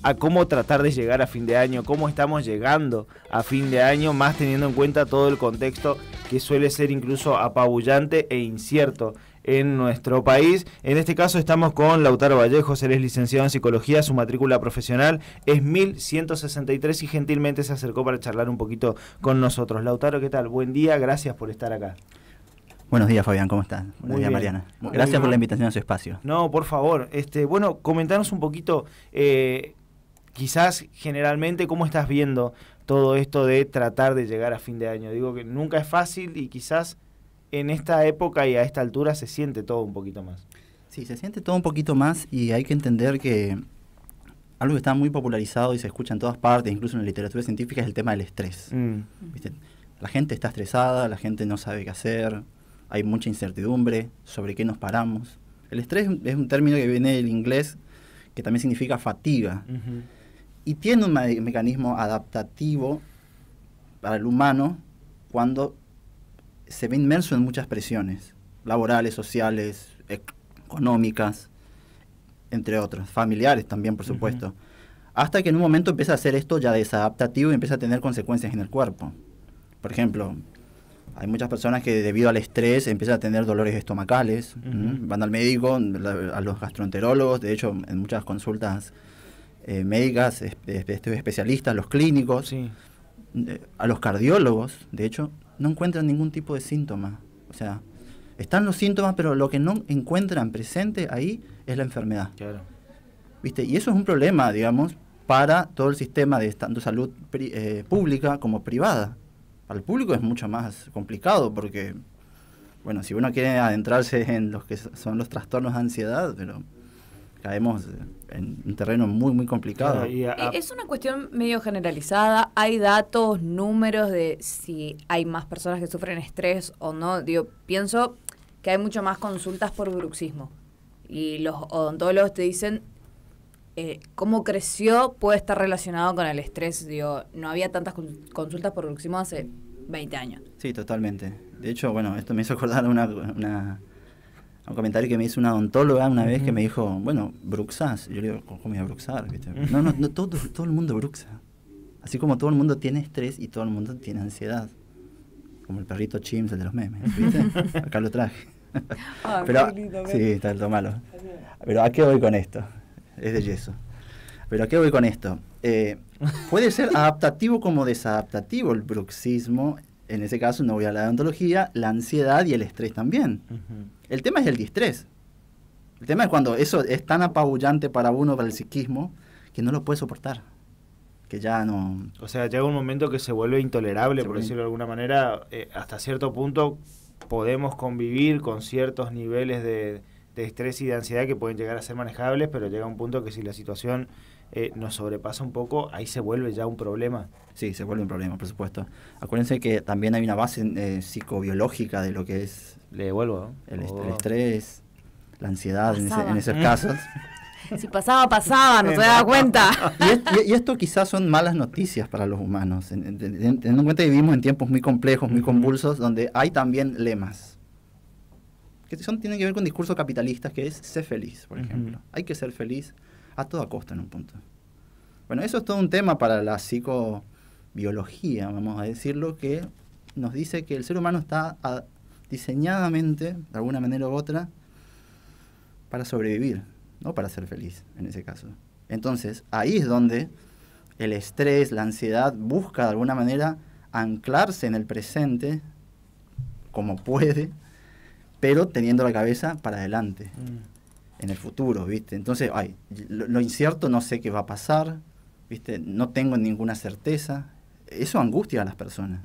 a cómo tratar de llegar a fin de año, cómo estamos llegando a fin de año, más teniendo en cuenta todo el contexto que suele ser incluso apabullante e incierto en nuestro país. En este caso estamos con Lautaro Vallejos, él es licenciado en Psicología, su matrícula profesional es 1163 y gentilmente se acercó para charlar un poquito con nosotros. Lautaro, ¿qué tal? Buen día, gracias por estar acá. Buenos días, Fabián, ¿cómo estás? Buenos días, Mariana. Gracias por la invitación a su espacio. No, por favor. Bueno, comentanos un poquito, quizás generalmente, ¿cómo estás viendo todo esto de tratar de llegar a fin de año? Digo que nunca es fácil y quizás en esta época y a esta altura se siente todo un poquito más. Sí, se siente todo un poquito más y hay que entender que algo que está muy popularizado y se escucha en todas partes, incluso en la literatura científica, es el tema del estrés. ¿Viste? La gente está estresada, la gente no sabe qué hacer, hay mucha incertidumbre sobre qué nos paramos. El estrés es un término que viene del inglés que también significa fatiga. Y tiene un mecanismo adaptativo para el humano cuando se ve inmerso en muchas presiones laborales, sociales, económicas, entre otras, familiares también, por supuesto. Hasta que en un momento empieza a hacer esto ya desadaptativo y empieza a tener consecuencias en el cuerpo. Por ejemplo, hay muchas personas que debido al estrés empiezan a tener dolores estomacales, van al médico, a los gastroenterólogos, de hecho en muchas consultas médicas, especialistas, los clínicos, a los cardiólogos, de hecho, no encuentran ningún tipo de síntoma. O sea, están los síntomas, pero lo que no encuentran presente ahí es la enfermedad. Claro. ¿Viste? Y eso es un problema, digamos, para todo el sistema de tanto salud pública como privada. Para el público es mucho más complicado porque, bueno, si uno quiere adentrarse en los que son los trastornos de ansiedad, pero caemos en un terreno muy, muy complicado. Es una cuestión medio generalizada. ¿Hay datos, números de si hay más personas que sufren estrés o no? Digo, pienso que hay mucho más consultas por bruxismo. Y los odontólogos te dicen cómo creció puede estar relacionado con el estrés. Digo, no había tantas consultas por bruxismo hace 20 años. Sí, totalmente. De hecho, bueno, esto me hizo acordar un comentario que me hizo una odontóloga una vez que me dijo, bueno, bruxás. Yo le digo, ¿cómo voy a bruxar? ¿Viste? No, todo el mundo bruxa. Así como todo el mundo tiene estrés y todo el mundo tiene ansiedad. Como el perrito Chimps, el de los memes, ¿viste? Acá lo traje. Pero, sí, está todo malo. Pero ¿a qué voy con esto? Es de yeso. Pero ¿a qué voy con esto? Puede ser adaptativo como desadaptativo el bruxismo. En ese caso no voy a hablar de odontología, la ansiedad y el estrés también. El tema es el distrés. El tema es cuando eso es tan apabullante para uno, para el psiquismo, que no lo puede soportar. Que ya no... O sea, llega un momento que se vuelve intolerable, por decirlo de alguna manera. Hasta cierto punto podemos convivir con ciertos niveles de estrés y de ansiedad que pueden llegar a ser manejables, pero llega un punto que si la situación nos sobrepasa un poco, ahí se vuelve ya un problema. Sí, se vuelve un problema, por supuesto. Acuérdense que también hay una base psicobiológica de lo que es le devuelvo, ¿no? el estrés, la ansiedad en esos casos. Si pasaba, no se daba cuenta. Y esto quizás son malas noticias para los humanos, teniendo en cuenta que vivimos en tiempos muy complejos, muy convulsos, donde hay también lemas que tienen que ver con discursos capitalistas, que es ser feliz, por ejemplo. Hay que ser feliz a toda costa en un punto. Bueno, eso es todo un tema para la psicobiología, vamos a decirlo, que nos dice que el ser humano está diseñadamente, de alguna manera u otra, para sobrevivir, no para ser feliz, en ese caso. Entonces, ahí es donde el estrés, la ansiedad, busca de alguna manera anclarse en el presente, como puede, pero teniendo la cabeza para adelante, en el futuro, ¿viste? Entonces, lo incierto, no sé qué va a pasar, ¿viste? No tengo ninguna certeza. Eso angustia a las personas.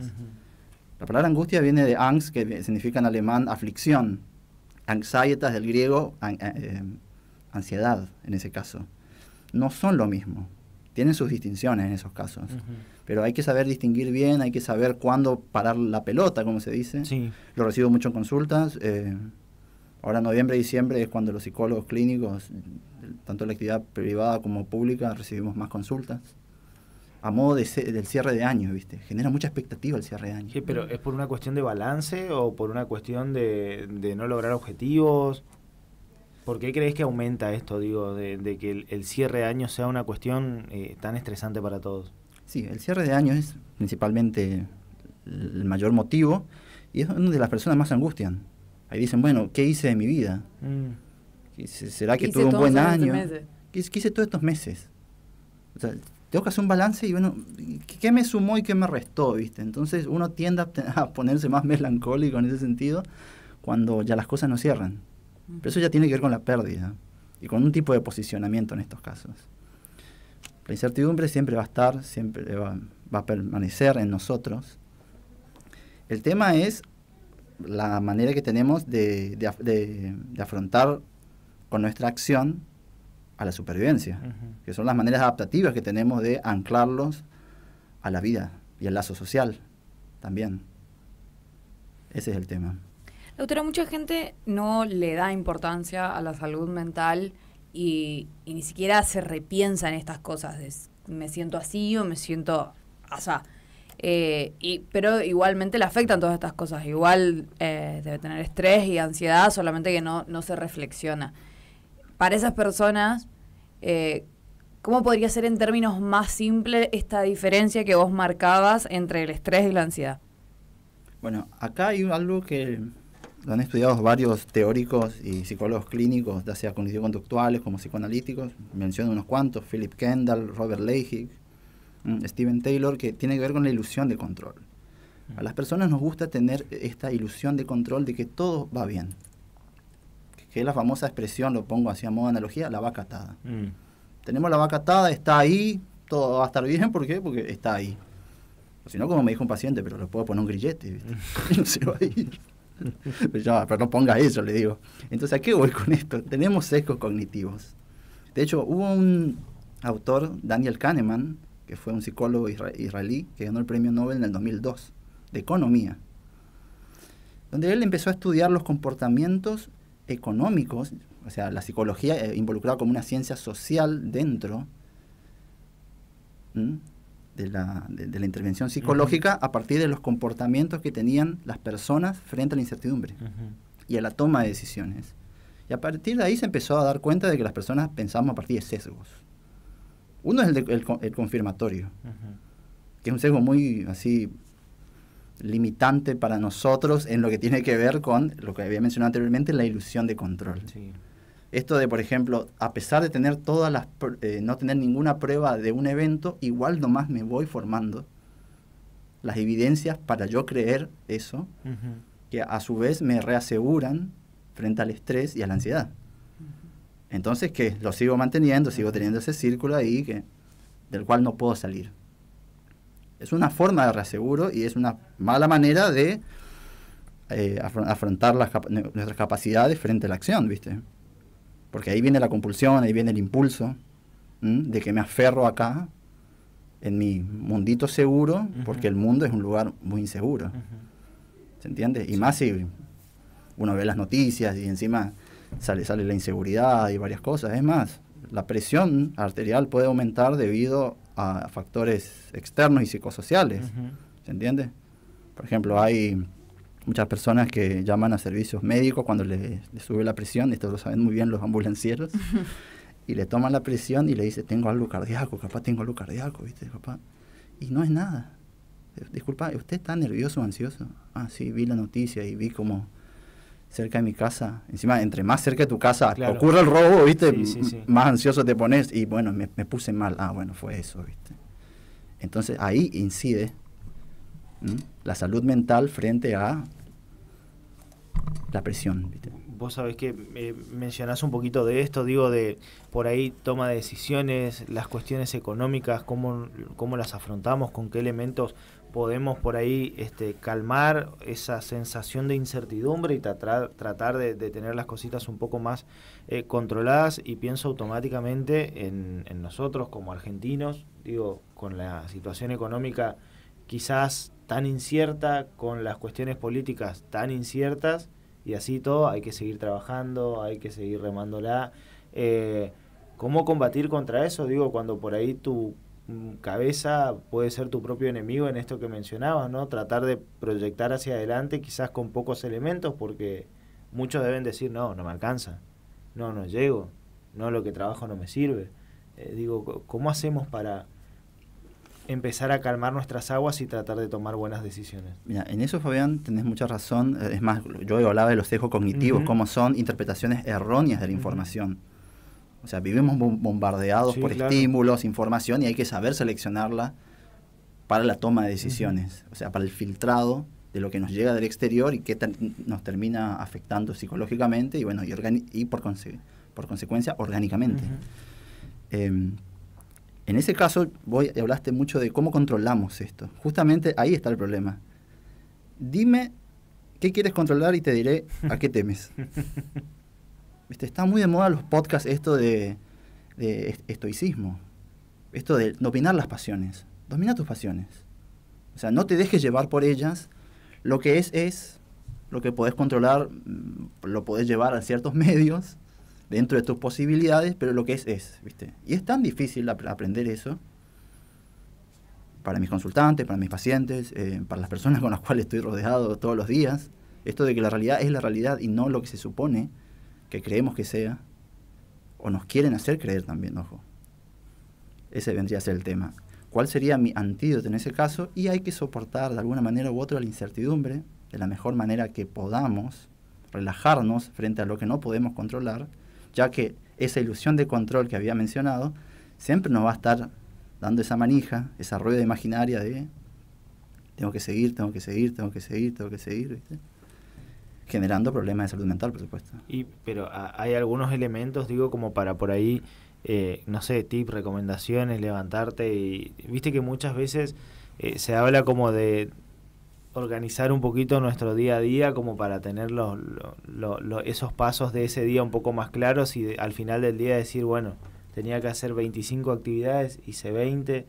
La palabra angustia viene de Angst, que significa en alemán aflicción. Anxietas del griego, ansiedad, en ese caso. No son lo mismo. Tienen sus distinciones en esos casos. Pero hay que saber distinguir bien, hay que saber cuándo parar la pelota, como se dice. Sí. Lo recibo mucho en consultas. Ahora noviembre y diciembre es cuando los psicólogos clínicos, tanto la actividad privada como pública, recibimos más consultas. A modo del cierre de año, ¿viste? Genera mucha expectativa el cierre de año. Sí, pero ¿es por una cuestión de balance o por una cuestión de no lograr objetivos? ¿Por qué crees que aumenta esto, digo, de que el cierre de año sea una cuestión tan estresante para todos? Sí, el cierre de año es principalmente el mayor motivo y es donde las personas más se angustian. Ahí dicen, bueno, ¿qué hice de mi vida? ¿Será que tuve un buen año? ¿Qué hice todos estos meses? O sea, tengo que hacer un balance y bueno, ¿qué me sumó y qué me restó? ¿Viste? Entonces uno tiende a ponerse más melancólico en ese sentido cuando ya las cosas no cierran. Pero eso ya tiene que ver con la pérdida y con un tipo de posicionamiento en estos casos. La incertidumbre siempre va a estar, siempre va a permanecer en nosotros. El tema es la manera que tenemos de afrontar con nuestra acción a la supervivencia, que son las maneras adaptativas que tenemos de anclarlos a la vida y al lazo social también. Ese es el tema. Doctora, mucha gente no le da importancia a la salud mental y ni siquiera se repiensa en estas cosas de me siento así o me siento asá. Pero igualmente le afectan todas estas cosas. Igual debe tener estrés y ansiedad, solamente que no se reflexiona. Para esas personas, ¿cómo podría ser en términos más simples esta diferencia que vos marcabas entre el estrés y la ansiedad? Bueno, acá hay algo que lo han estudiado varios teóricos y psicólogos clínicos, ya sea cognitivo-conductuales como psicoanalíticos. Menciono unos cuantos: Philip Kendall, Robert Leahy, Steven Taylor, que tiene que ver con la ilusión de control. A las personas nos gusta tener esta ilusión de control de que todo va bien. Que es la famosa expresión, lo pongo así a modo de analogía, la vaca atada. Tenemos la vaca atada, está ahí, todo va a estar bien. ¿Por qué? Porque está ahí. O si no, como me dijo un paciente, pero le puedo poner un grillete, ¿viste? No se va a ir. Pero no ponga eso, le digo. Entonces, ¿a qué voy con esto? Tenemos sesgos cognitivos. De hecho, hubo un autor, Daniel Kahneman, que fue un psicólogo israelí, que ganó el premio Nobel en el 2002, de economía, donde él empezó a estudiar los comportamientos económicos, o sea, la psicología involucrada como una ciencia social dentro de la intervención psicológica, a partir de los comportamientos que tenían las personas frente a la incertidumbre y a la toma de decisiones. Y a partir de ahí se empezó a dar cuenta de que las personas pensamos a partir de sesgos. Uno es el confirmatorio, que es un sesgo muy así limitante para nosotros en lo que tiene que ver con lo que había mencionado anteriormente, la ilusión de control. Sí. Esto de, por ejemplo, a pesar de tener no tener ninguna prueba de un evento, igual nomás me voy formando las evidencias para yo creer eso, que a su vez me reaseguran frente al estrés y a la ansiedad. Entonces, ¿qué? Lo sigo manteniendo, sigo teniendo ese círculo ahí del cual no puedo salir. Es una forma de reaseguro y es una mala manera de afrontar nuestras capacidades frente a la acción, ¿viste? Porque ahí viene la compulsión, ahí viene el impulso de que me aferro acá en mi mundito seguro, porque el mundo es un lugar muy inseguro. ¿Se entiende? Y más si uno ve las noticias y encima sale la inseguridad y varias cosas. Es más, la presión arterial puede aumentar debido a factores externos y psicosociales. ¿Se entiende? Por ejemplo, hay muchas personas que llaman a servicios médicos cuando les sube la presión, esto lo saben muy bien los ambulancieros, y le toman la presión y le dicen, tengo algo cardíaco, capaz tengo algo cardíaco, ¿viste? Capaz. Y no es nada. Disculpa, ¿usted está nervioso o ansioso? Ah, sí, vi la noticia y vi como cerca de mi casa, encima, entre más cerca de tu casa ocurre el robo, ¿viste? Sí. Más ansioso te pones y bueno, me puse mal. Ah, bueno, fue eso, ¿viste? Entonces ahí incide la salud mental frente a la presión, ¿viste? Vos sabés que mencionás un poquito de esto, digo, de por ahí toma de decisiones, las cuestiones económicas, cómo las afrontamos, con qué elementos podemos por ahí calmar esa sensación de incertidumbre y tratar de tener las cositas un poco más controladas. Y pienso automáticamente en nosotros como argentinos, digo, con la situación económica quizás tan incierta, con las cuestiones políticas tan inciertas, y así todo hay que seguir trabajando, hay que seguir remándola. ¿Cómo combatir contra eso? Digo, cuando por ahí tu cabeza puede ser tu propio enemigo en esto que mencionabas, ¿no? Tratar de proyectar hacia adelante quizás con pocos elementos, porque muchos deben decir, no me alcanza. no llego, no, lo que trabajo no me sirve. Digo, ¿cómo hacemos para empezar a calmar nuestras aguas y tratar de tomar buenas decisiones? Mira, en eso, Fabián, tenés mucha razón. Es más, yo hablaba de los sesgos cognitivos, cómo son interpretaciones erróneas de la información. O sea, vivimos bombardeados por estímulos, información, y hay que saber seleccionarla para la toma de decisiones. O sea, para el filtrado de lo que nos llega del exterior y que nos termina afectando psicológicamente y, bueno, y por consecuencia orgánicamente. En ese caso, hablaste mucho de cómo controlamos esto. Justamente ahí está el problema. Dime qué quieres controlar y te diré a qué temes. ¿Viste? Está muy de moda los podcasts esto de estoicismo. Esto de dominar las pasiones. Domina tus pasiones. O sea, no te dejes llevar por ellas. Lo que es. Lo que podés controlar, lo podés llevar a ciertos medios dentro de tus posibilidades, pero lo que es, ¿viste? Y es tan difícil aprender eso para mis consultantes, para mis pacientes, para las personas con las cuales estoy rodeado todos los días. Esto de que la realidad es la realidad y no lo que se supone que creemos que sea, o nos quieren hacer creer también, ojo. Ese vendría a ser el tema. ¿Cuál sería mi antídoto en ese caso? Y hay que soportar de alguna manera u otra la incertidumbre de la mejor manera que podamos, relajarnos frente a lo que no podemos controlar, ya que esa ilusión de control que había mencionado siempre nos va a estar dando esa manija, esa rueda imaginaria de tengo que seguir, ¿viste? Generando problemas de salud mental, por supuesto. Pero hay algunos elementos, digo, como para por ahí, no sé, tips, recomendaciones, levantarte, y viste que muchas veces se habla como de organizar un poquito nuestro día a día como para tener esos pasos de ese día un poco más claros y al final del día decir, bueno, tenía que hacer 25 actividades, hice 20,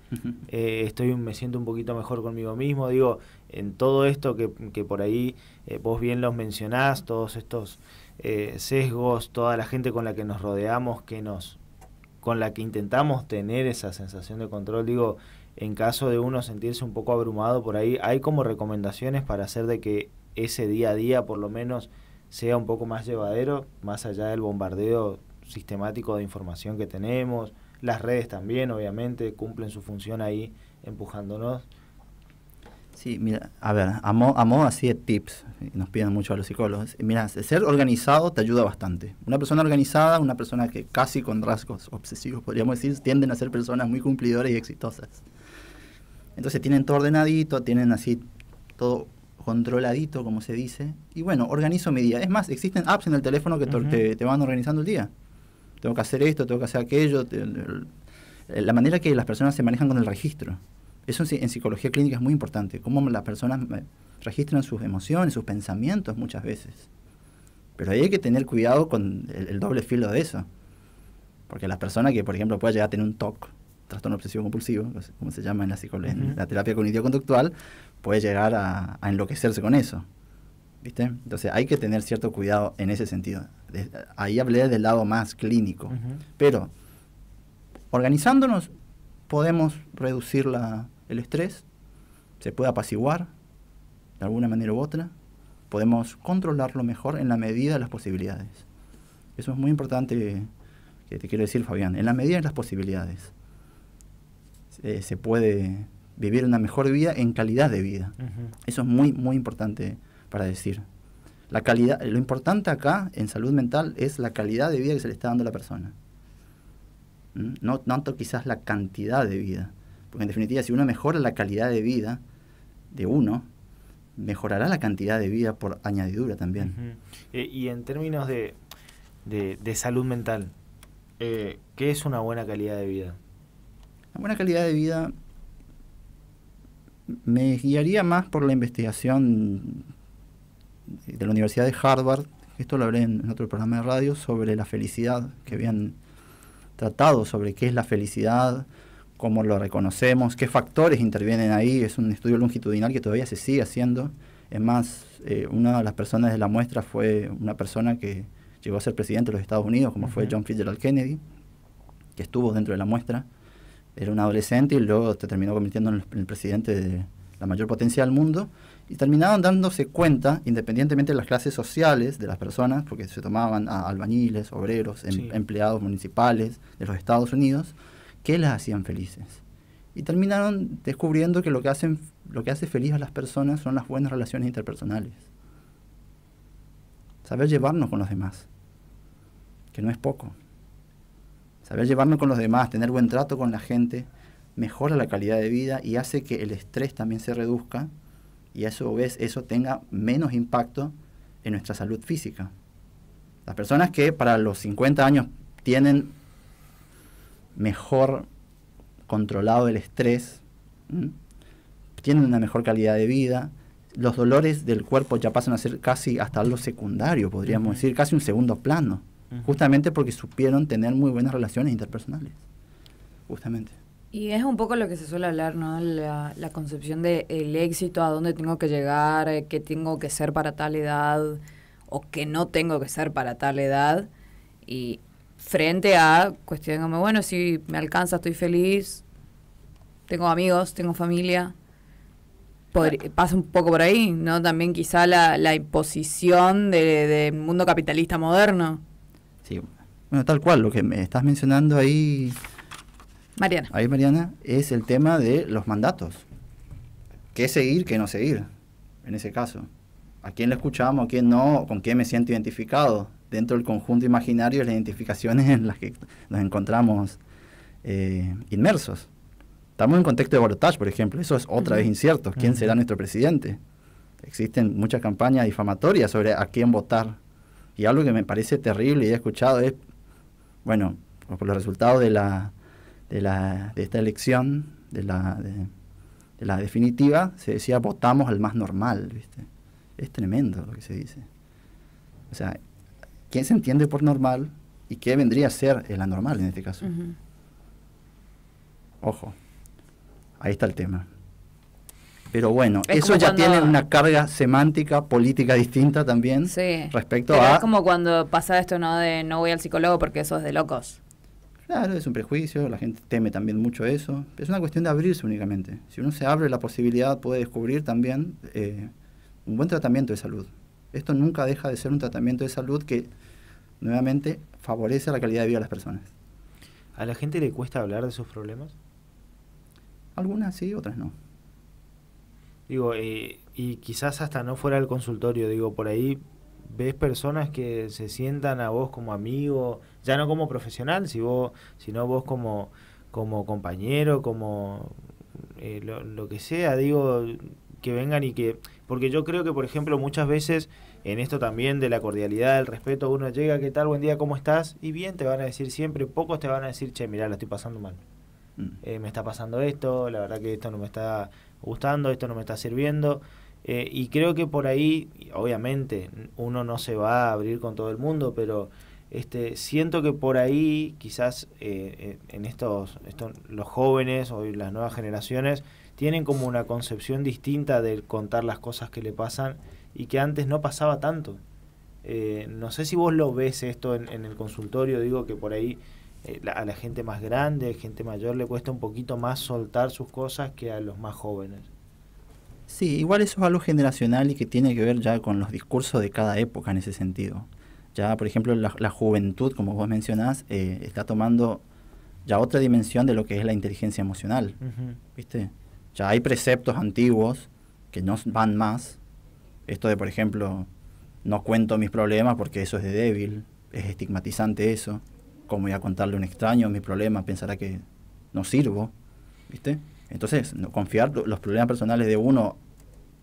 me siento un poquito mejor conmigo mismo. Digo, en todo esto que por ahí vos bien los mencionás, todos estos sesgos, toda la gente con la que nos rodeamos, con la que intentamos tener esa sensación de control, digo, en caso de uno sentirse un poco abrumado por ahí, hay como recomendaciones para hacer de que ese día a día por lo menos sea un poco más llevadero, más allá del bombardeo sistemático de información que tenemos. Las redes también, obviamente, cumplen su función ahí empujándonos. Sí, mira, a ver, a modo así de tips, nos piden mucho a los psicólogos. Mira, ser organizado te ayuda bastante. Una persona organizada, una persona que casi con rasgos obsesivos, podríamos decir, tienden a ser personas muy cumplidoras y exitosas. Entonces tienen todo ordenadito, tienen así todo controladito, como se dice. Y bueno, organizo mi día. Es más, existen apps en el teléfono que te van organizando el día. Tengo que hacer esto, tengo que hacer aquello. La manera que las personas se manejan con el registro. Eso en psicología clínica es muy importante. Cómo las personas registran sus emociones, sus pensamientos muchas veces. Pero ahí hay que tener cuidado con el doble filo de eso. Porque las personas que, por ejemplo, pueden llegar a tener un TOC, trastorno obsesivo compulsivo, como se llama en la terapia cognitivo-conductual, puede llegar a enloquecerse con eso, ¿viste? Entonces hay que tener cierto cuidado en ese sentido. Ahí hablé del lado más clínico, pero organizándonos podemos reducir el estrés, se puede apaciguar de alguna manera u otra, podemos controlarlo mejor en la medida de las posibilidades. Eso es muy importante que te quiero decir, Fabián, en la medida de las posibilidades. Se puede vivir una mejor vida en calidad de vida. Eso es muy, muy importante para decir. La calidad, lo importante acá en salud mental es la calidad de vida que se le está dando a la persona. No tanto quizás la cantidad de vida. Porque en definitiva, si uno mejora la calidad de vida de uno, mejorará la cantidad de vida por añadidura también. Y en términos de salud mental, ¿qué es una buena calidad de vida? Una buena calidad de vida me guiaría más por la investigación de la Universidad de Harvard. Esto lo hablé en otro programa de radio sobre la felicidad, que habían tratado sobre qué es la felicidad, cómo lo reconocemos, qué factores intervienen ahí. Es un estudio longitudinal que todavía se sigue haciendo. Es más, una de las personas de la muestra fue una persona que llegó a ser presidente de los Estados Unidos, como fue John Fitzgerald Kennedy, que estuvo dentro de la muestra. Era un adolescente y luego se terminó convirtiendo en el presidente de la mayor potencia del mundo, y terminaban dándose cuenta, independientemente de las clases sociales de las personas, porque se tomaban a albañiles, obreros, empleados municipales de los Estados Unidos, que las hacían felices. Y terminaron descubriendo que lo que hace feliz a las personas son las buenas relaciones interpersonales. Saber llevarnos con los demás, que no es poco. Saber llevarnos con los demás, tener buen trato con la gente, mejora la calidad de vida y hace que el estrés también se reduzca y a su vez eso tenga menos impacto en nuestra salud física. Las personas que para los 50 años tienen mejor controlado el estrés, tienen una mejor calidad de vida, los dolores del cuerpo ya pasan a ser casi hasta algo secundario, podríamos decir, casi un segundo plano, justamente porque supieron tener muy buenas relaciones interpersonales, justamente. Y es un poco lo que se suele hablar, ¿no? La concepción del éxito, a dónde tengo que llegar, qué tengo que ser para tal edad, o qué no tengo que ser para tal edad, y frente a cuestiones como, bueno, si me alcanza, estoy feliz, tengo amigos, tengo familia, pasa un poco por ahí, ¿no? También quizá la imposición del mundo capitalista moderno. Sí, bueno, tal cual, lo que me estás mencionando ahí, Mariana, es el tema de los mandatos. ¿Qué seguir, qué no seguir? En ese caso, ¿a quién le escuchamos, a quién no, con quién me siento identificado? Dentro del conjunto imaginario de las identificaciones en las que nos encontramos inmersos. Estamos en contexto de balotaje, por ejemplo, eso es otra vez incierto. ¿Quién será nuestro presidente? Existen muchas campañas difamatorias sobre a quién votar. Y algo que me parece terrible y he escuchado es, bueno, por los resultados de esta elección, de la definitiva, se decía votamos al más normal, ¿viste? Es tremendo lo que se dice. O sea, ¿quién se entiende por normal y qué vendría a ser el anormal en este caso? Ojo, ahí está el tema. Pero bueno, es eso ya tiene una carga semántica, política distinta también respecto a... Es como cuando pasa esto, ¿no? De no voy al psicólogo porque eso es de locos. Claro, es un prejuicio, la gente teme también mucho eso. Es una cuestión de abrirse únicamente. Si uno se abre la posibilidad, puede descubrir también un buen tratamiento de salud. Esto nunca deja de ser un tratamiento de salud que, nuevamente, favorece la calidad de vida de las personas. ¿A la gente le cuesta hablar de sus problemas? Algunas sí, otras no. Digo, y quizás hasta no fuera del consultorio, digo, por ahí ves personas que se sientan a vos como amigo, ya no como profesional, sino vos como compañero, como lo que sea, digo, que vengan y que... Porque yo creo que, por ejemplo, muchas veces en esto también de la cordialidad, del respeto, uno llega, ¿qué tal? Buen día, ¿cómo estás? Y bien, te van a decir siempre, pocos te van a decir, che, mirá, la estoy pasando mal. Me está pasando esto, la verdad que esto no me está gustando, esto no me está sirviendo. Y creo que por ahí, obviamente, uno no se va a abrir con todo el mundo, pero siento que por ahí quizás en los jóvenes o las nuevas generaciones tienen como una concepción distinta de contar las cosas que le pasan y que antes no pasaba tanto. No sé si vos lo ves esto en el consultorio, digo que por ahí a la gente más grande, gente mayor, le cuesta un poquito más soltar sus cosas que a los más jóvenes. Sí, igual eso es algo generacional y que tiene que ver ya con los discursos de cada época en ese sentido. Ya, por ejemplo, la juventud, como vos mencionás, está tomando ya otra dimensión de lo que es la inteligencia emocional, ¿viste? Ya hay preceptos antiguos que no van más. Esto de, por ejemplo, no cuento mis problemas porque eso es de débil, es estigmatizante eso. Como voy a contarle a un extraño mi problema, pensará que no sirvo, ¿viste? Entonces, confiar los problemas personales de uno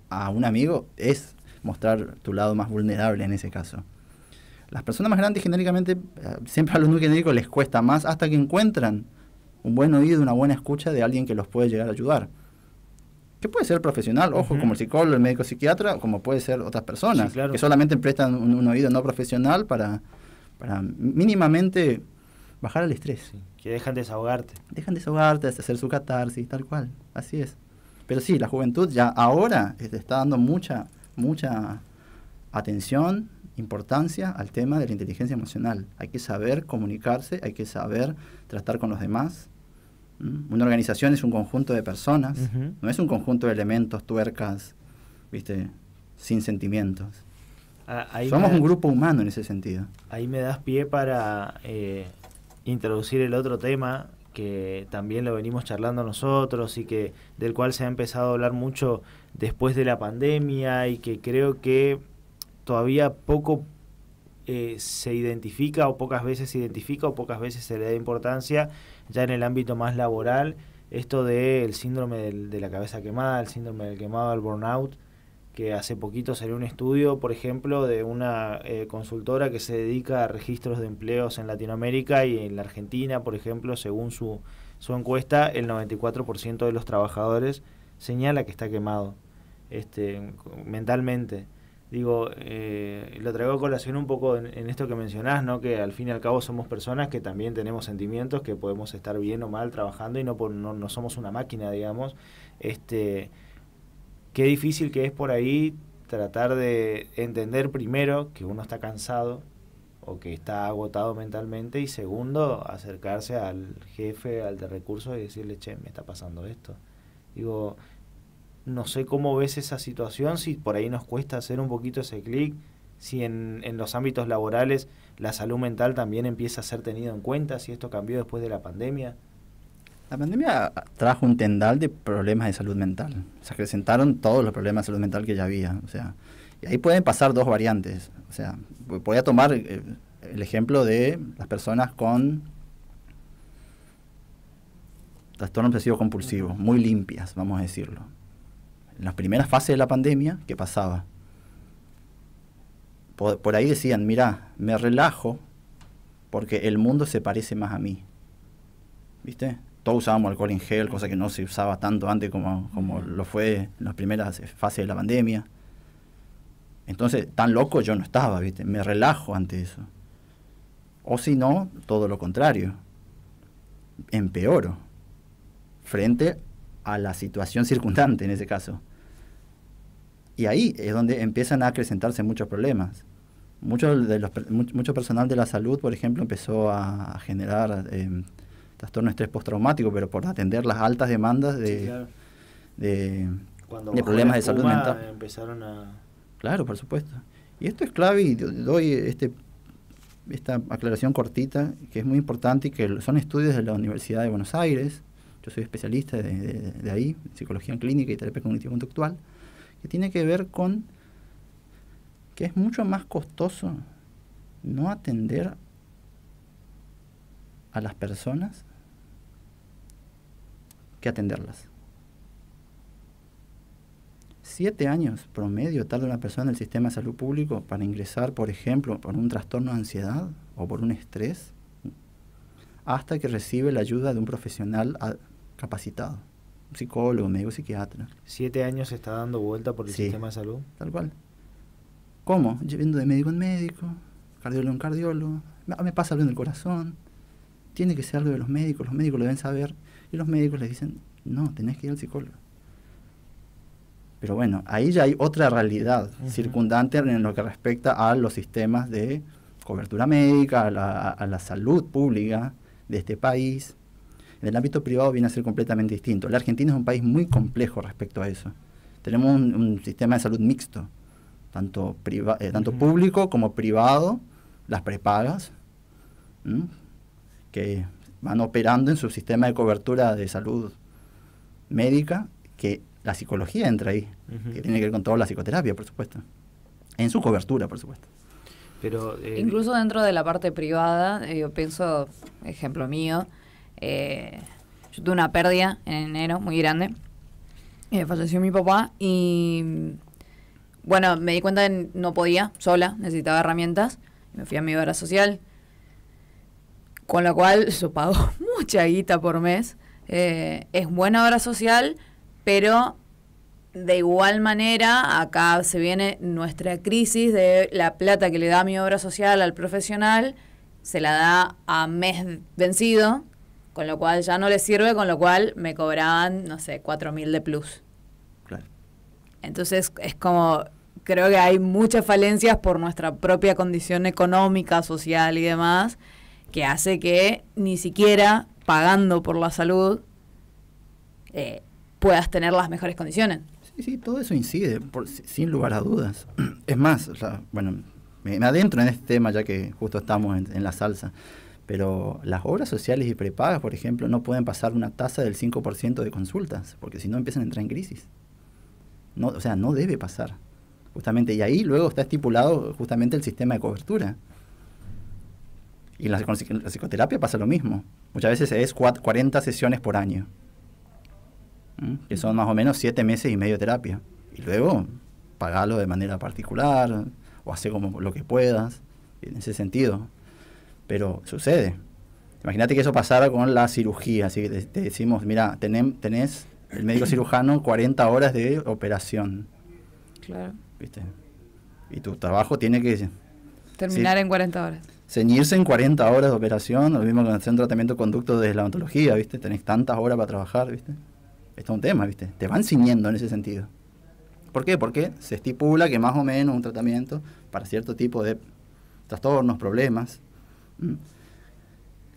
a un amigo es mostrar tu lado más vulnerable en ese caso. Las personas más grandes genéricamente, siempre a los no genéricos les cuesta más hasta que encuentran un buen oído, una buena escucha de alguien que los puede llegar a ayudar. Que puede ser profesional, ojo, como el psicólogo, el médico psiquiatra, como puede ser otras personas, sí, claro, que solamente prestan un oído no profesional para mínimamente bajar el estrés. Sí, que dejan desahogarte. Dejan desahogarte, hacer su catarsis, tal cual, así es. Pero sí, la juventud ya ahora está dando mucha atención, importancia al tema de la inteligencia emocional. Hay que saber comunicarse, hay que saber tratar con los demás, Una organización es un conjunto de personas, Ujú. no es un conjunto de elementos, tuercas, ¿viste? Sin sentimientos. Ahí Somos me- un grupo humano en ese sentido. Ahí me das pie para introducir el otro tema que también lo venimos charlando nosotros y que del cual se ha empezado a hablar mucho después de la pandemia y que creo que todavía poco se identifica o pocas veces se identifica o pocas veces se le da importancia ya en el ámbito más laboral, esto del síndrome de la cabeza quemada, el síndrome del quemado, el burnout, que hace poquito salió un estudio, por ejemplo, de una consultora que se dedica a registros de empleos en Latinoamérica y en la Argentina, por ejemplo, según su encuesta, el 94% de los trabajadores señala que está quemado mentalmente. Digo, lo traigo a colación un poco en esto que mencionás, ¿no? Que al fin y al cabo somos personas que también tenemos sentimientos, que podemos estar bien o mal trabajando y no somos una máquina, digamos. Qué difícil que es por ahí tratar de entender primero que uno está cansado o que está agotado mentalmente y segundo, acercarse al jefe, al de recursos y decirle, che, me está pasando esto. Digo, no sé cómo ves esa situación, si por ahí nos cuesta hacer un poquito ese clic, si en los ámbitos laborales la salud mental también empieza a ser tenido en cuenta, si esto cambió después de la pandemia. La pandemia trajo un tendal de problemas de salud mental. Se acrecentaron todos los problemas de salud mental que ya había. O sea, y ahí pueden pasar dos variantes. O sea, voy a tomar el ejemplo de las personas con trastorno obsesivo compulsivo, muy limpias, vamos a decirlo. En las primeras fases de la pandemia, ¿qué pasaba? Por ahí decían, mira, me relajo porque el mundo se parece más a mí. ¿Viste? Todos usábamos alcohol en gel, cosa que no se usaba tanto antes como lo fue en las primeras fases de la pandemia. Entonces, tan loco yo no estaba, ¿viste? Me relajo ante eso. O si no, todo lo contrario. Empeoro frente a la situación circundante en ese caso. Y ahí es donde empiezan a acrecentarse muchos problemas. Mucho personal de la salud, por ejemplo, empezó a generar trastorno de estrés postraumático, pero por atender las altas demandas de, Sí, claro. de Cuando de bajó problemas la de salud espuma, mental. empezaron a... Claro, por supuesto. Y esto es clave y doy esta aclaración cortita, que es muy importante y que son estudios de la Universidad de Buenos Aires. Yo soy especialista de ahí, psicología clínica y terapia cognitivo-conductual, que tiene que ver con que es mucho más costoso no atender a las personas que atenderlas. 7 años promedio tarda una persona en el sistema de salud público para ingresar, por ejemplo, por un trastorno de ansiedad o por un estrés, hasta que recibe la ayuda de un profesional capacitado, un psicólogo, médico, psiquiatra. 7 años se está dando vuelta por el Sí. sistema de salud. Tal cual. ¿Cómo? Yendo de médico en médico, cardiólogo en cardiólogo, me pasa algo en el corazón, tiene que ser algo de los médicos lo deben saber, y los médicos les dicen, no, tenés que ir al psicólogo. Pero bueno, ahí ya hay otra realidad circundante en lo que respecta a los sistemas de cobertura médica, a la salud pública de este país. En el ámbito privado viene a ser completamente distinto. La Argentina es un país muy complejo respecto a eso. Tenemos un sistema de salud mixto, tanto público como privado, las prepagas, que van operando en su sistema de cobertura de salud médica, que la psicología entra ahí, que tiene que ver con toda la psicoterapia, por supuesto, en su cobertura, por supuesto. Pero, incluso dentro de la parte privada, yo pienso, ejemplo mío, yo tuve una pérdida en enero muy grande, falleció mi papá y bueno, me di cuenta que no podía sola, necesitaba herramientas, me fui a mi obra social, con lo cual yo pago mucha guita por mes, es buena obra social, pero de igual manera acá se viene nuestra crisis de la plata que le da mi obra social al profesional, se la da a mes vencido, con lo cual ya no le sirve, con lo cual me cobraban, no sé, 4.000 de plus. Claro. Entonces es como, creo que hay muchas falencias por nuestra propia condición económica, social y demás, que hace que ni siquiera pagando por la salud, puedas tener las mejores condiciones. Sí, todo eso incide, sin lugar a dudas. Es más, bueno, me adentro en este tema ya que justo estamos en la salsa, pero las obras sociales y prepagas, por ejemplo, no pueden pasar una tasa del 5% de consultas, porque si no empiezan a entrar en crisis. No, o sea, no debe pasar, justamente, y ahí luego está estipulado justamente el sistema de cobertura. Y con la psicoterapia pasa lo mismo. Muchas veces es 40 sesiones por año, que son más o menos 7 meses y medio de terapia. Y luego, pagarlo de manera particular, o hacer como lo que puedas, en ese sentido. Pero sucede. Imagínate que eso pasara con la cirugía. Así que te decimos, mira, tenés el médico cirujano 40 horas de operación. Claro. ¿Viste? Y tu trabajo tiene que... terminar en 40 horas. Ceñirse en 40 horas de operación, lo mismo que hacer un tratamiento de conducto de la ontología, ¿viste? Tenés tantas horas para trabajar, ¿viste? Esto es un tema, ¿viste? Te van ciñendo en ese sentido. ¿Por qué? Porque se estipula que más o menos un tratamiento para cierto tipo de trastornos, problemas,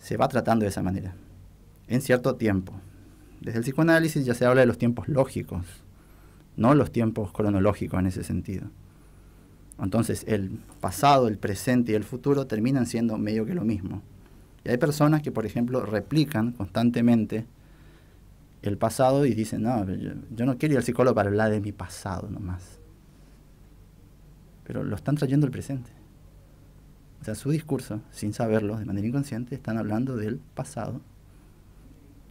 se va tratando de esa manera, en cierto tiempo. Desde el psicoanálisis ya se habla de los tiempos lógicos, no los tiempos cronológicos en ese sentido. Entonces, el pasado, el presente y el futuro terminan siendo medio que lo mismo. Y hay personas que, por ejemplo, replican constantemente el pasado y dicen, no, yo no quiero ir al psicólogo para hablar de mi pasado nomás. Pero lo están trayendo al presente. O sea, su discurso, sin saberlo, de manera inconsciente, están hablando del pasado,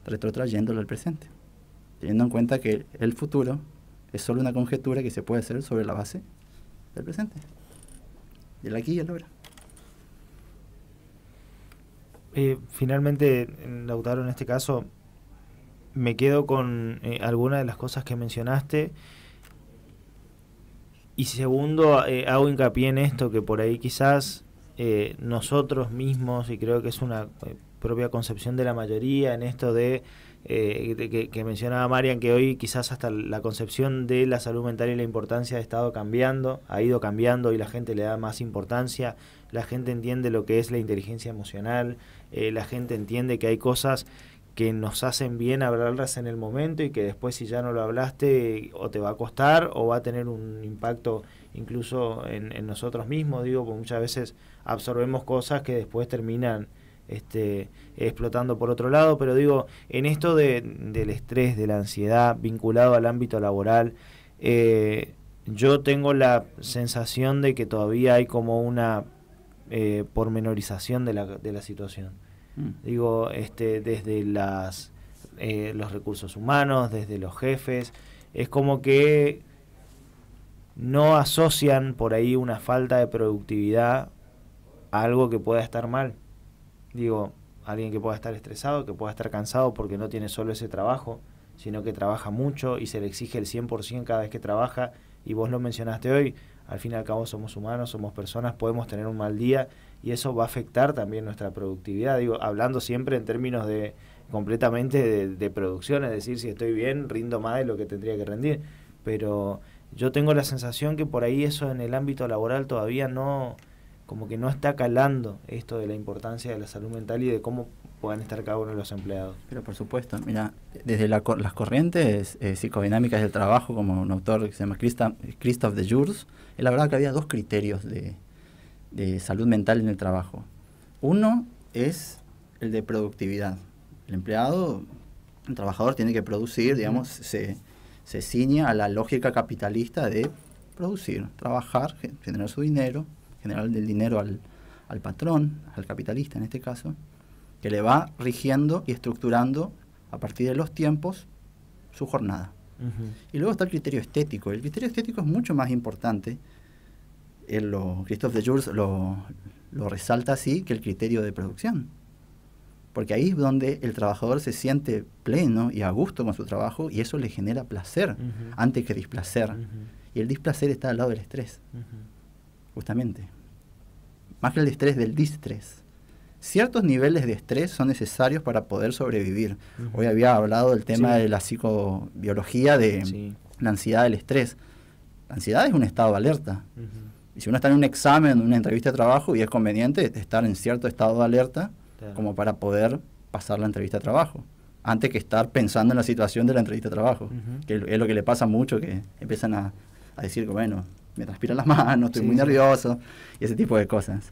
retrotrayéndolo al presente, teniendo en cuenta que el futuro es solo una conjetura que se puede hacer sobre la base del presente, del aquí y el ahora. Finalmente, Lautaro, en este caso, me quedo con algunas de las cosas que mencionaste. Y segundo, hago hincapié en esto, que por ahí quizás nosotros mismos, y creo que es una propia concepción de la mayoría, en esto de que mencionaba Marian, que hoy quizás hasta la concepción de la salud mental y la importancia ha estado cambiando, ha ido cambiando y la gente le da más importancia, la gente entiende lo que es la inteligencia emocional, la gente entiende que hay cosas que nos hacen bien hablarlas en el momento y que después si ya no lo hablaste o te va a costar o va a tener un impacto incluso en nosotros mismos, digo, porque muchas veces absorbemos cosas que después terminan explotando por otro lado, pero digo, en esto del estrés, de la ansiedad vinculado al ámbito laboral, yo tengo la sensación de que todavía hay como una pormenorización de la situación. Digo, desde los recursos humanos, desde los jefes, es como que no asocian por ahí una falta de productividad a algo que pueda estar mal. Digo, alguien que pueda estar estresado, que pueda estar cansado porque no tiene solo ese trabajo, sino que trabaja mucho y se le exige el 100% cada vez que trabaja, y vos lo mencionaste hoy, al fin y al cabo somos humanos, somos personas, podemos tener un mal día y eso va a afectar también nuestra productividad, digo, hablando siempre en términos de completamente de producción, es decir, si estoy bien, rindo más de lo que tendría que rendir, pero yo tengo la sensación que por ahí eso en el ámbito laboral todavía no, como que no está calando esto de la importancia de la salud mental y de cómo puedan estar cada uno de los empleados. Pero por supuesto, mira, desde las corrientes psicodinámicas del trabajo, como un autor que se llama Christophe de Jours, él hablaba que había dos criterios de salud mental en el trabajo. Uno es el de productividad. El empleado, el trabajador tiene que producir, digamos, se ciñe a la lógica capitalista de producir, trabajar, generar su dinero, generar el dinero al patrón, al capitalista en este caso, que le va rigiendo y estructurando a partir de los tiempos su jornada. Y luego está el criterio estético. El criterio estético es mucho más importante. Christophe de Jours lo resalta así que el criterio de producción. Porque ahí es donde el trabajador se siente pleno y a gusto con su trabajo y eso le genera placer antes que displacer. Y el displacer está al lado del estrés, justamente. Más que el estrés, del distrés. Ciertos niveles de estrés son necesarios para poder sobrevivir. Hoy había hablado del tema de la psicobiología de la ansiedad del estrés. La ansiedad es un estado de alerta. Y si uno está en un examen, en una entrevista de trabajo, y es conveniente estar en cierto estado de alerta como para poder pasar la entrevista de trabajo, antes que estar pensando en la situación de la entrevista de trabajo, que es lo que le pasa mucho, que empiezan a decir que, bueno, me transpiran las manos, estoy muy nervioso, y ese tipo de cosas.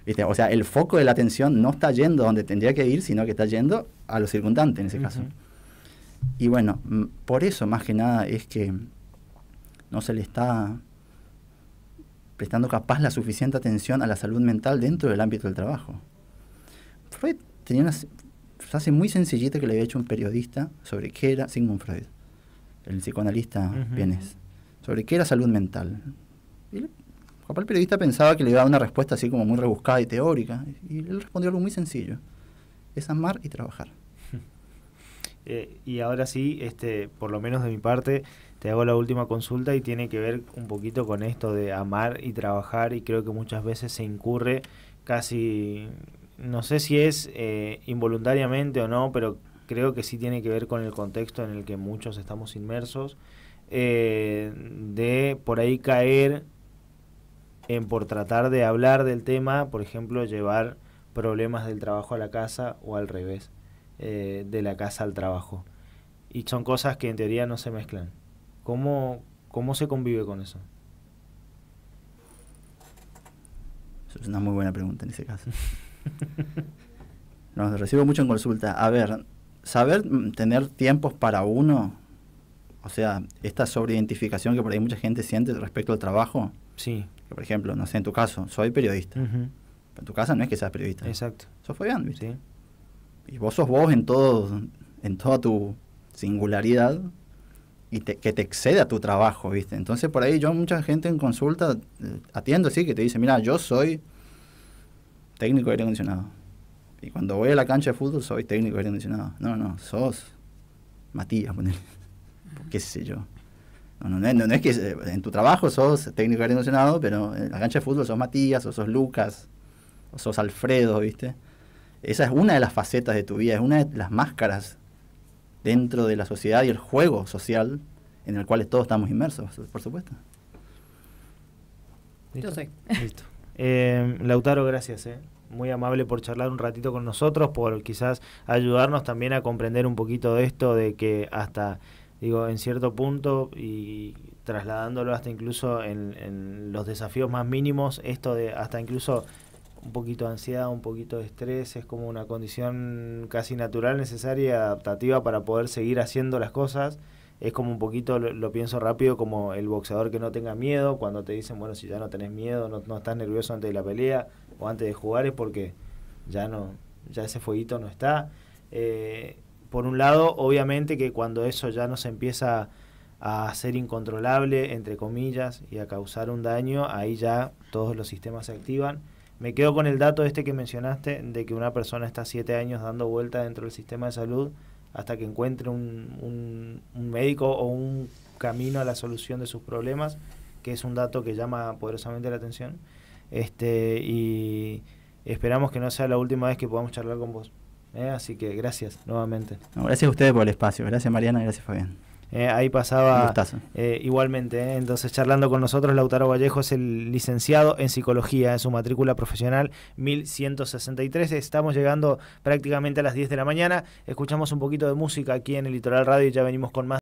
¿Viste? O sea, el foco de la atención no está yendo donde tendría que ir, sino que está yendo a lo circundante en ese caso. Y bueno, por eso más que nada es que no se le está prestando capaz la suficiente atención a la salud mental dentro del ámbito del trabajo. Freud tenía una frase muy sencillita que le había hecho un periodista sobre qué era Sigmund Freud, el psicoanalista vienés, sobre qué era salud mental. Y capaz el periodista pensaba que le iba a dar una respuesta así como muy rebuscada y teórica, y él respondió algo muy sencillo: es amar y trabajar. Y ahora sí, por lo menos de mi parte, te hago la última consulta y tiene que ver un poquito con esto de amar y trabajar, y creo que muchas veces se incurre casi, no sé si es involuntariamente o no, pero creo que sí tiene que ver con el contexto en el que muchos estamos inmersos, de por ahí caer en, por tratar de hablar del tema, por ejemplo, llevar problemas del trabajo a la casa o al revés, de la casa al trabajo. Y son cosas que en teoría no se mezclan. ¿Cómo se convive con eso? Eso es una muy buena pregunta en ese caso. No, recibo mucho en consulta. A ver, saber tener tiempos para uno, o sea, esta sobreidentificación que por ahí mucha gente siente respecto al trabajo. Sí. Que, por ejemplo, no sé, en tu caso, soy periodista. Pero en tu casa no es que seas periodista. Exacto. Sos Fabián, ¿viste? Sí. Y vos sos vos en toda tu singularidad, y que te excede a tu trabajo, ¿viste? Entonces por ahí yo mucha gente en consulta atiendo así, que te dice, mira, yo soy técnico de aire acondicionado, y cuando voy a la cancha de fútbol soy técnico de aire acondicionado. No, sos Matías, ponele. Qué sé yo. No es que en tu trabajo sos técnico de aire acondicionado, pero en la cancha de fútbol sos Matías, o sos Lucas, o sos Alfredo, ¿viste? Esa es una de las facetas de tu vida, es una de las máscaras dentro de la sociedad y el juego social en el cual todos estamos inmersos, por supuesto. Yo sé. Listo. Lautaro, gracias. Muy amable por charlar un ratito con nosotros, por quizás ayudarnos también a comprender un poquito de esto, de que hasta, digo, en cierto punto, y trasladándolo hasta incluso en los desafíos más mínimos, esto de hasta incluso un poquito de ansiedad, un poquito de estrés, es como una condición casi natural, necesaria y adaptativa para poder seguir haciendo las cosas. Es como un poquito, lo pienso rápido, como el boxeador que no tenga miedo, cuando te dicen, bueno, si ya no tenés miedo, no estás nervioso antes de la pelea o antes de jugar, es porque ya ese fueguito no está. Por un lado, obviamente que cuando eso ya no se empieza a ser incontrolable, entre comillas, y a causar un daño, ahí ya todos los sistemas se activan. Me quedo con el dato que mencionaste, de que una persona está 7 años dando vueltas dentro del sistema de salud hasta que encuentre un médico o un camino a la solución de sus problemas, que es un dato que llama poderosamente la atención. Y esperamos que no sea la última vez que podamos charlar con vos. Así que gracias nuevamente. No, gracias a ustedes por el espacio. Gracias, Mariana, gracias, Fabián. Ahí pasaba igualmente, entonces charlando con nosotros Lautaro Vallejo, es el licenciado en psicología, en su matrícula profesional 1163. Estamos llegando prácticamente a las 10 de la mañana, escuchamos un poquito de música aquí en el Litoral Radio y ya venimos con más.